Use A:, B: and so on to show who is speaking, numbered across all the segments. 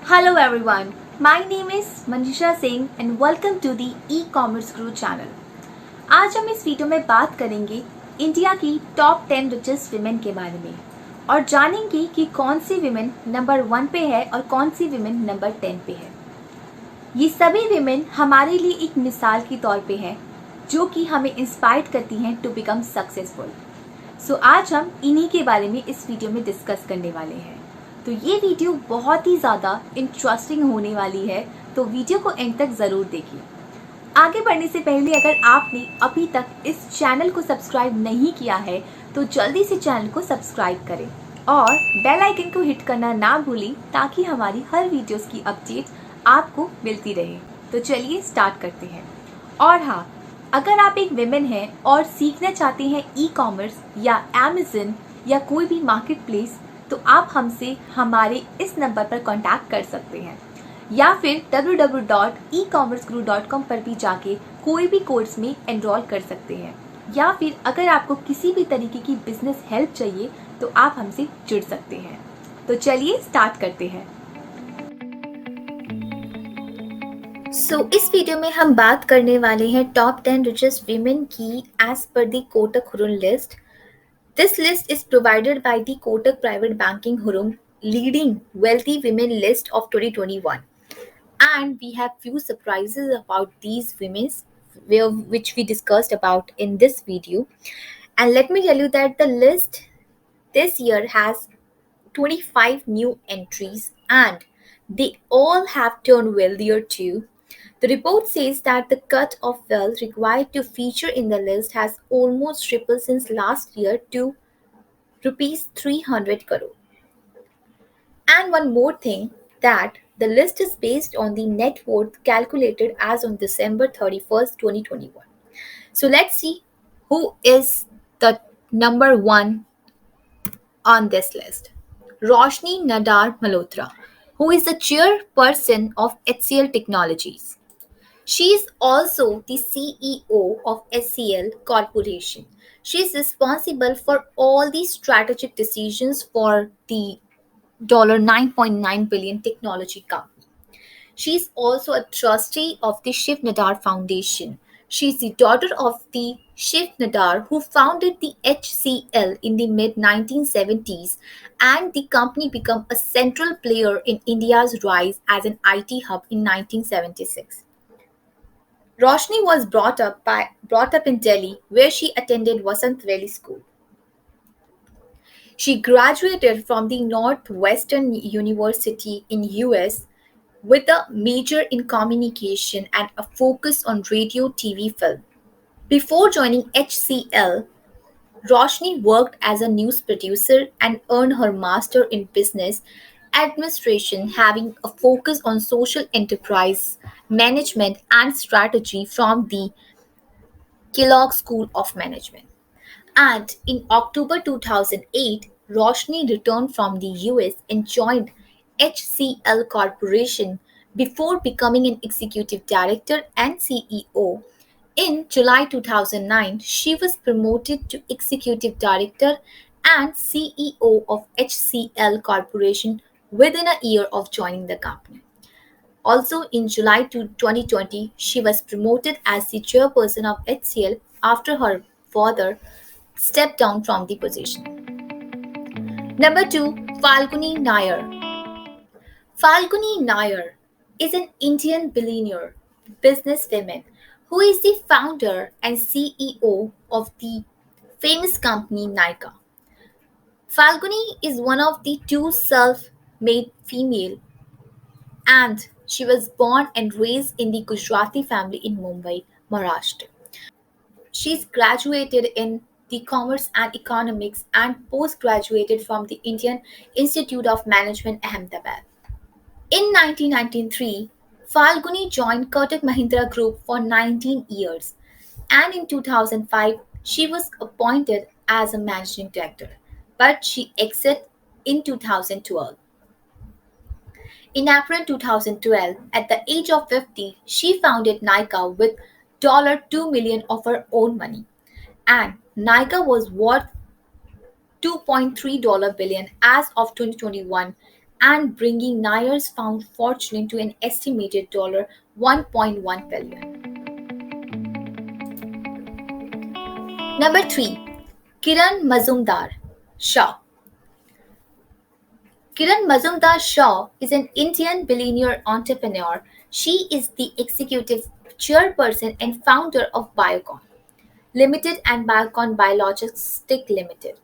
A: Hello everyone, my name is Manjusha Singh and welcome to the E-commerce Guru channel. आज हम इस video में बात करेंगे इंडिया की टॉप 10 रिचेस्ट विमेन के बारे में और जानेंगे कि कौन सी विमेन नंबर 1 पे है और कौन सी विमेन नंबर 10 पे है। ये सभी विमेन हमारे लिए एक मिसाल के तौर पे है जो कि हमें इंस्पायर करती हैं टू बिकम सक्सेसफुल। सो आज हम इन्हीं के बारे में इस वीडियो में डिस्कस करने वाले हैं। तो ये वीडियो बहुत ही ज़्यादा इंटरेस्टिंग होने वाली है, तो वीडियो को एंड तक ज़रूर देखिए। आगे बढ़ने से पहले अगर आपने अभी तक इस चैनल को सब्सक्राइब नहीं किया है तो जल्दी से चैनल को सब्सक्राइब करें और बेल आइकन को हिट करना ना भूलें ताकि हमारी हर वीडियोस की अपडेट आपको मिलती रहे। तो चलिए स्टार्ट करते हैं। और हाँ, अगर आप एक विमेन हैं और सीखना चाहते हैं ई कॉमर्स या अमेज़न या कोई भी मार्केट प्लेस, तो आप हमसे हमारे इस नंबर पर कांटेक्ट कर सकते हैं या फिर www.ecommerceguru.com पर भी जाके कोई भी कोर्स में एनरोल कर सकते हैं, या फिर अगर आपको किसी भी तरीके की बिजनेस हेल्प चाहिए तो आप हमसे जुड़ सकते हैं। तो चलिए स्टार्ट करते हैं। इस वीडियो में हम बात करने वाले हैं टॉप 10 रिचेस्ट वीमेन की as per the Kotak Hurun list. This list is provided by the Kotak Private Banking Hurun leading wealthy women list of 2021. And we have few surprises about these women which we discussed about in this video. And let me tell you that the list this year has 25 new entries and they all have turned wealthier too. The report says that the cut of wealth required to feature in the list has almost tripled since last year to rupees 300 crore. And one more thing, that the list is based on the net worth calculated as on December 31st, 2021. So let's see who is the number 1 on this list. Roshni Nadar Malhotra, who is the chairperson of HCL Technologies. She is also the CEO of SCL Corporation. She is responsible for all the strategic decisions for the $9.9 billion technology company. She is also a trustee of the Shiv Nadar Foundation. She is the daughter of the Shiv Nadar who founded the HCL in the mid 1970s, and the company became a central player in India's rise as an IT hub in 1976. Roshni was brought up in Delhi, where she attended Vasant Valley School. She graduated from the Northwestern University in US with a major in communication and a focus on radio, TV, film. Before joining HCL, Roshni worked as a news producer and earned her master in business administration, having a focus on social enterprise management and strategy from the Kellogg School of Management. And in October 2008, Roshni returned from the US and joined HCL Corporation before becoming an executive director and CEO. In July 2009, she was promoted to executive director and CEO of HCL Corporation within a year of joining the company. Also, in July 2020, she was promoted as the chairperson of HCL after her father stepped down from the position. Number 2, Falguni Nair. Falguni Nair is an Indian billionaire businesswoman who is the founder and CEO of the famous company Nykaa. Falguni is one of the two self-made female, and she was born and raised in the Gujarati family in Mumbai, Maharashtra. She's graduated in the Commerce and Economics and post-graduated from the Indian Institute of Management, Ahmedabad. In 1993, Falguni joined Kotak Mahindra Group for 19 years, and in 2005, she was appointed as a managing director, but she exited in 2012. In April 2012, at the age of 50, she founded Nykaa with $2 million of her own money, and Nykaa was worth $2.3 billion as of 2021, and bringing Nayar's found fortune to an estimated $1.1 billion. Number 3. Kiran Mazumdar Shaw. Kiran Mazumdar Shaw is an Indian billionaire entrepreneur. She is the executive chairperson and founder of Biocon Limited and Biocon Biologics Limited.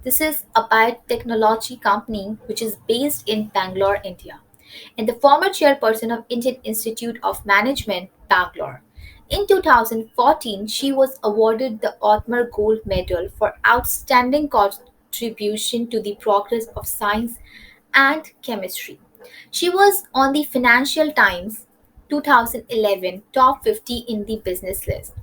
A: This is a biotechnology company which is based in Bangalore, India, and the former chairperson of Indian Institute of Management, Bangalore. In 2014, she was awarded the Otmar Gold Medal for outstanding contribution to the progress of science and chemistry. She was on the Financial Times 2011 top 50 in the business list,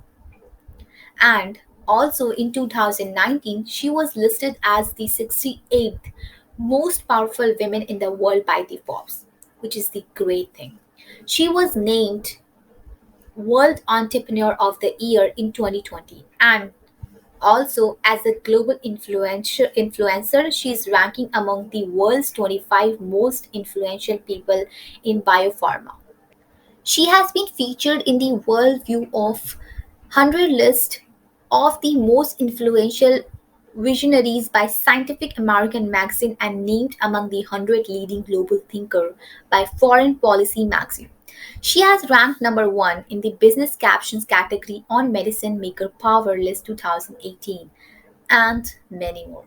A: and also in 2019 she was listed as the 68th most powerful women in the world by the Forbes, which is the great thing. She was named World Entrepreneur of the Year in 2020, and also as a global influencer, she is ranking among the world's 25 most influential people in biopharma. She has been featured in the Worldview of 100 list of the most influential visionaries by Scientific American magazine and named among the 100 leading global thinker by Foreign Policy magazine. She has ranked number 1 in the business captions category on Medicine Maker Power List 2018 and many more.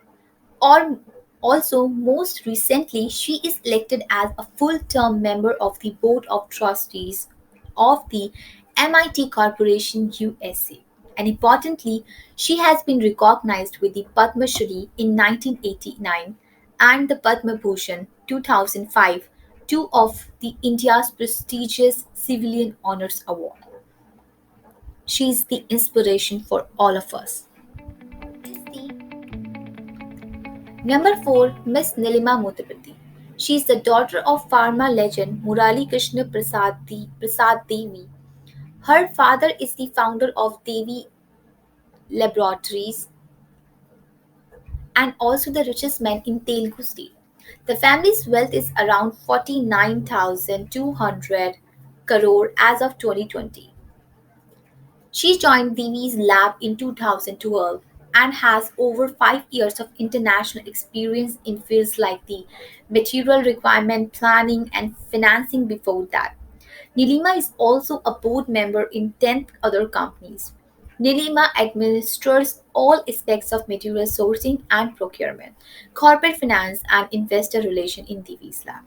A: Or also, most recently, she is elected as a full-term member of the Board of Trustees of the MIT Corporation USA. And importantly, she has been recognized with the Padma Shri in 1989 and the Padma Bhushan 2005, two of the India's prestigious civilian honors award. She is the inspiration for all of us. Number 4, Miss Nilima Mutapati. She is the daughter of pharma legend Murali Krishna Prasad Devi. Her father is the founder of Devi Laboratories and also the richest man in Telugu state. The family's wealth is around 49,200 crore as of 2020. She joined Devi's lab in 2012 and has over 5 years of international experience in fields like the material requirement planning and financing before that. Nilima is also a board member in 10 other companies. Nilima administers all aspects of material sourcing and procurement, corporate finance, and investor relation in Devi's lab.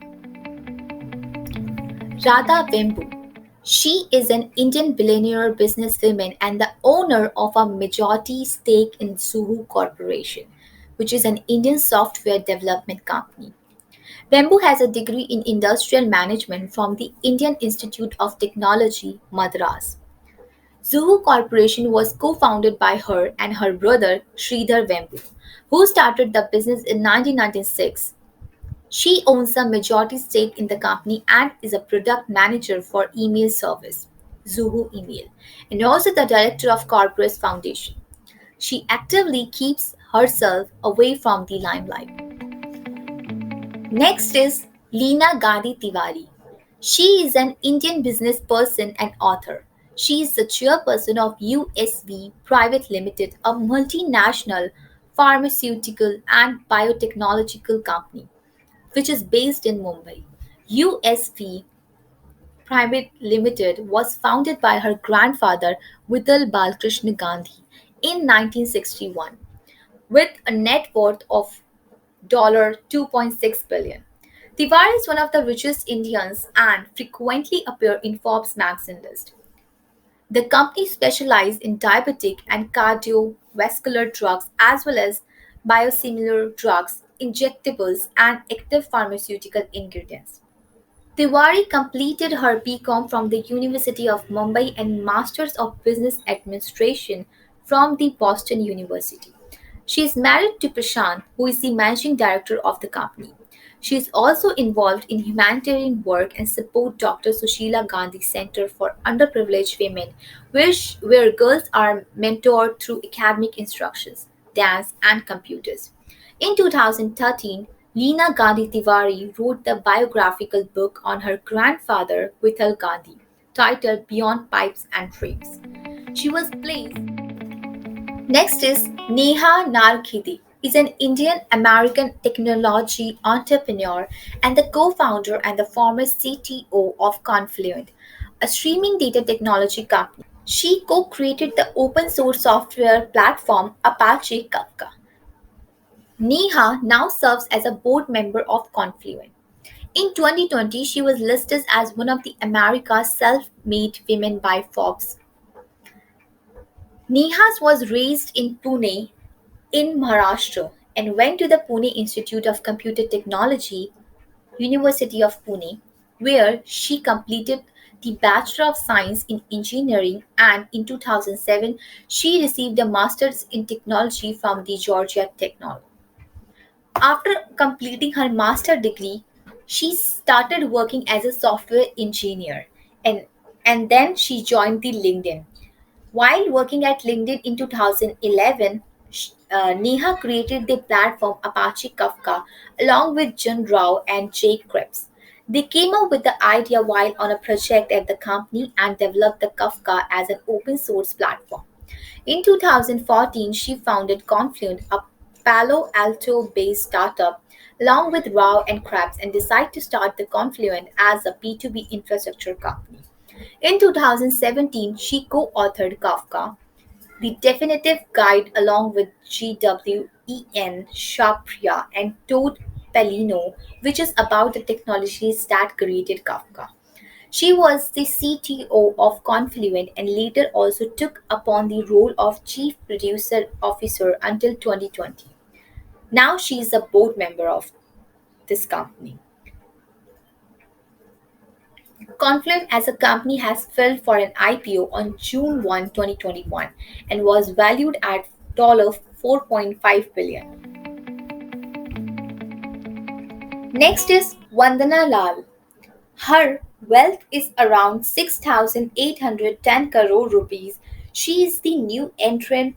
A: Radha Vembu. She is an Indian billionaire businesswoman and the owner of a majority stake in Zuhu Corporation, which is an Indian software development company. Bembu has a degree in industrial management from the Indian Institute of Technology, Madras. Zuhu Corporation was co-founded by her and her brother Sridhar Vembu, who started the business in 1996. She owns a majority stake in the company and is a product manager for email service, Zuhu Email, and also the director of Corporate Foundation. She actively keeps herself away from the limelight. Next is Leena Gandhi Tiwari. She is an Indian business person and author. She is the chairperson of USV Private Limited, a multinational pharmaceutical and biotechnological company which is based in Mumbai. USV Private Limited was founded by her grandfather Vital Balkrishna Gandhi in 1961 with a net worth of $2.6 billion. Tiwari is one of the richest Indians and frequently appear in Forbes magazine list. The company specializes in diabetic and cardiovascular drugs as well as biosimilar drugs, injectables, and active pharmaceutical ingredients. Tiwari completed her BCom from the University of Mumbai and Masters of Business Administration from the Boston University. She is married to Prashant, who is the managing director of the company. She is also involved in humanitarian work and support Dr. Sushila Gandhi Center for Underprivileged Women, where girls are mentored through academic instructions, dance, and computers. In 2013, Leena Gandhi Tiwari wrote the biographical book on her grandfather, Vithal Gandhi, titled Beyond Pipes and Frames. She was placed. Next is Neha Narkhidi, is an Indian American technology entrepreneur and the co-founder and the former CTO of Confluent, a streaming data technology company. She co-created the open source software platform Apache Kafka. Neha now serves as a board member of Confluent. In 2020, she was listed as one of the America's self-made women by Forbes. Neha was raised in Pune, in Maharashtra, and went to the Pune Institute of Computer Technology, University of Pune, where she completed the Bachelor of Science in Engineering, and in 2007 she received a Master's in Technology from the Georgia Technology. After completing her master degree, she started working as a software engineer, and, and then she joined the LinkedIn. While working at LinkedIn in 2011, Neha created the platform Apache Kafka along with Jun Rao and Jake Krebs. They came up with the idea while on a project at the company and developed the Kafka as an open source platform. In 2014, she founded Confluent, a Palo Alto based startup, along with Rao and Krebs, and decided to start the Confluent as a B2B infrastructure company. In 2017, she co authored Kafka, the definitive guide, along with GWEN Shapria and Todd Pelino, which is about the technologies that created Kafka. She was the CTO of Confluent and later also took upon the role of Chief Producer Officer until 2020. Now she is a board member of this company. Confluent as a company has filed for an IPO on June 1, 2021 and was valued at $4.5 billion. Next is Vandana Lal. Her wealth is around 6,810 crore rupees. She is the new entrant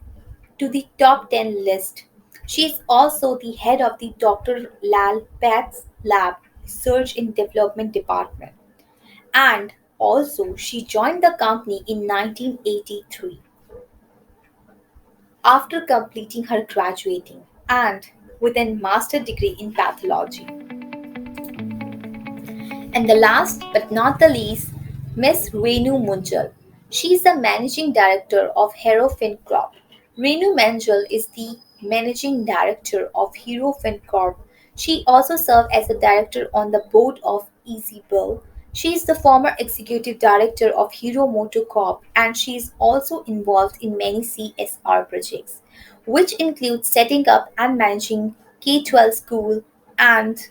A: to the top 10 list. She is also the head of the Dr. Lal Path's Lab Research and Development Department. And also, she joined the company in 1983 after completing her graduating and with a master degree in pathology. And the last but not the least, Miss Renu Munjal. She is the managing director of Hero FinCorp. Renu Munjal is the managing director of Hero FinCorp. She also served as a director on the board of EasyBill. She is the former executive director of Hero Motor Corp and she is also involved in many CSR projects, which include setting up and managing K-12 school and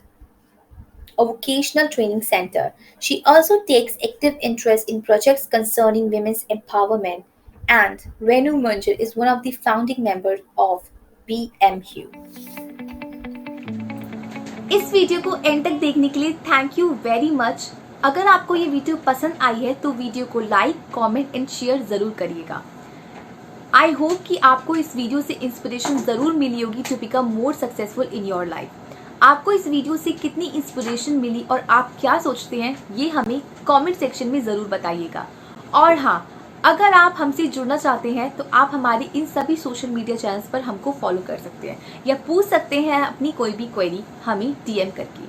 A: a vocational training center. She also takes active interest in projects concerning women's empowerment, and Renu Munjal is one of the founding members of BMU.
B: इस video को and तक देखने के लिए thank you very much. अगर आपको ये video पसंद आई है तो वीडियो को लाइक, कमेंट एंड शेयर जरूर करिएगा। आई होप कि आपको इस वीडियो से इंस्पिरेशन जरूर मिली होगी to become more successful in your life. आपको इस वीडियो से कितनी इंस्पिरेशन मिली और आप क्या सोचते हैं ये हमें कमेंट सेक्शन में ज़रूर बताइएगा। और हाँ, अगर आप हमसे जुड़ना चाहते हैं तो आप हमारे इन सभी सोशल मीडिया चैनल्स पर हमको फॉलो कर सकते हैं या पूछ सकते हैं अपनी कोई भी क्वेरी हमें डीएम करके।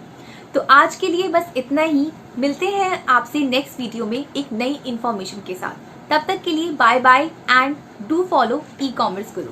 B: तो आज के लिए बस इतना ही। मिलते हैं आपसे नेक्स्ट वीडियो में एक नई इन्फॉर्मेशन के साथ। तब तक के लिए bye bye and do follow e commerce Guru.